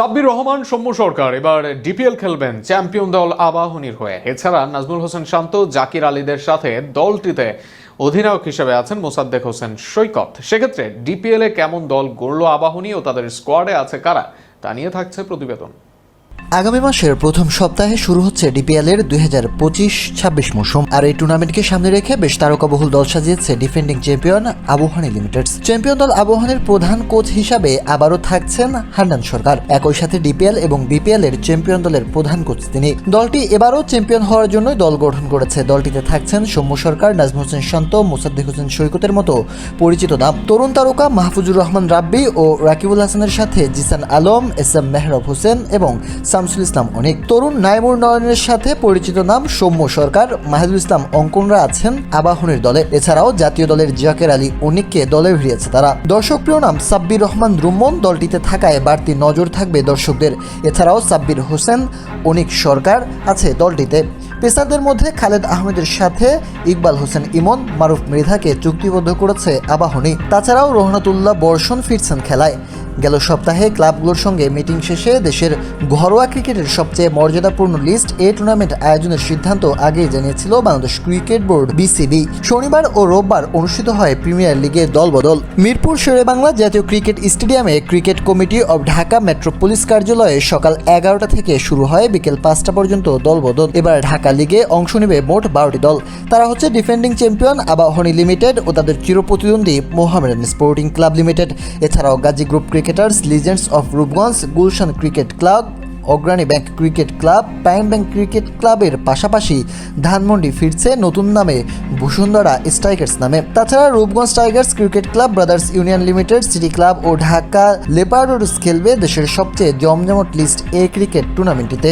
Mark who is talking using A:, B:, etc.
A: সাব্বির রহমান সৌম্য সরকার এবার ডিপিএল খেলবেন চ্যাম্পিয়ন দল আবাহনীর হয়ে। এছাড়া নাজমুল হোসেন শান্ত, জাকির আলীদের সাথে দলটিতে অধিনায়ক হিসেবে আছেন মোসাদ্দেক হোসেন সৈকত। সেক্ষেত্রে ডিপিএল এ কেমন দল গড়ল আবাহনী ও তাদের স্কোয়াডে আছে কারা, তা নিয়ে থাকছে প্রতিবেদন।
B: আগামী মাসের প্রথম সপ্তাহে শুরু হচ্ছে ডিপিএল এর 2025-26 মৌসুম। আর এই টুর্নামেন্টকে সামনে রেখে বেশ তারকাবহুল দল সাজিয়েছে defending champion Abahani limited. Champion দল আবাহনীর প্রধান কোচ হিসাবে আবারও থাকছেন হান্নান সরকার। একই সাথে ডিপিএল এবং বিপিএল এর চ্যাম্পিয়ন দলের প্রধান কোচ তিনি। দলটি এবারও চ্যাম্পিয়ন হওয়ার জন্য দল গঠন করেছে। দলটিতে থাকছেন সৌম্য সরকার, নাজমুল হোসেন শান্ত, মোসাদ্দেক হোসেন সৈকতের মতো পরিচিত নাম। তরুণ তারকা মাহফুজুর রহমান রাব্বি ও রাকিবুল হাসানের সাথে জিসান আলম, এস এম মেহরাব হোসেন এবং শামসুল ইসলাম অনেক। তরুণ নাইমুর নয়নের সাথে পরিচিত নাম সৌম্য সরকার, মাহিদুল ইসলাম অঙ্কনরা আছেন আবাহনীর দলে। এছাড়াও জাতীয় দলের জাকের আলী অনিককে দলে ভিড়িয়েছে তারা। দর্শকপ্রিয় নাম সাব্বির রহমান রুম্মন দলটিতে থাকায় বাড়তি নজর থাকবে দর্শকদের। এছাড়াও সাব্বির হোসেন, অনিক সরকার আছে দলটিতে। পেসারদের মধ্যে খালেদ আহমেদের সাথে ইকবাল হোসেন ইমন, মারুফ মৃধাকে চুক্তিবদ্ধ করেছে আবাহনী। তাছাড়াও রহনাতুল্লাহ বর্ষণ ফিরছেন খেলায়। গেল সপ্তাহে ক্লাবগুলোর সঙ্গে মিটিং শেষে দেশের ঘরোয়া ক্রিকেটের সবচেয়ে মর্যাদাপূর্ণ লিস্ট এ টুর্নামেন্ট আয়োজনের সিদ্ধান্ত আগেই জানিয়েছিল বাংলাদেশ ক্রিকেট বোর্ড বিসিবি। শনিবার ও রোববার অনুষ্ঠিত হয় প্রিমিয়ার লিগে দলবদল। মিরপুর শেরেবাংলা জাতীয় ক্রিকেট স্টেডিয়ামে cricket committee of Dhaka metropolis কার্যালয়ে সকাল 11টা থেকে শুরু হয় বিকেল 5টা পর্যন্ত দলবদল। এবার ঢাকা লিগে অংশ নেবে মোট 12টি দল। তারা হচ্ছে ডিফেন্ডিং চ্যাম্পিয়ন আবাহনী লিমিটেড ও তাদের চিরপ্রতিদ্বন্দ্বী মোহামেডান স্পোর্টিং ক্লাব লিমিটেড। এছাড়াও Gazi group cricketers, legends of Rupganj, Gulshan cricket club, Agrani bank cricket club, prime bank cricket ক্লাবের পাশাপাশি ধানমন্ডি ফিরছে নতুন নামে বসুন্ধরা স্ট্রাইকার্স নামে। তাছাড়া Rupganj tigers cricket club, brothers union limited, city club ও ঢাকা লেপার্ডস খেলবে দেশের সবচেয়ে জমজমট লিস্ট এ ক্রিকেট টুর্নামেন্টটিতে।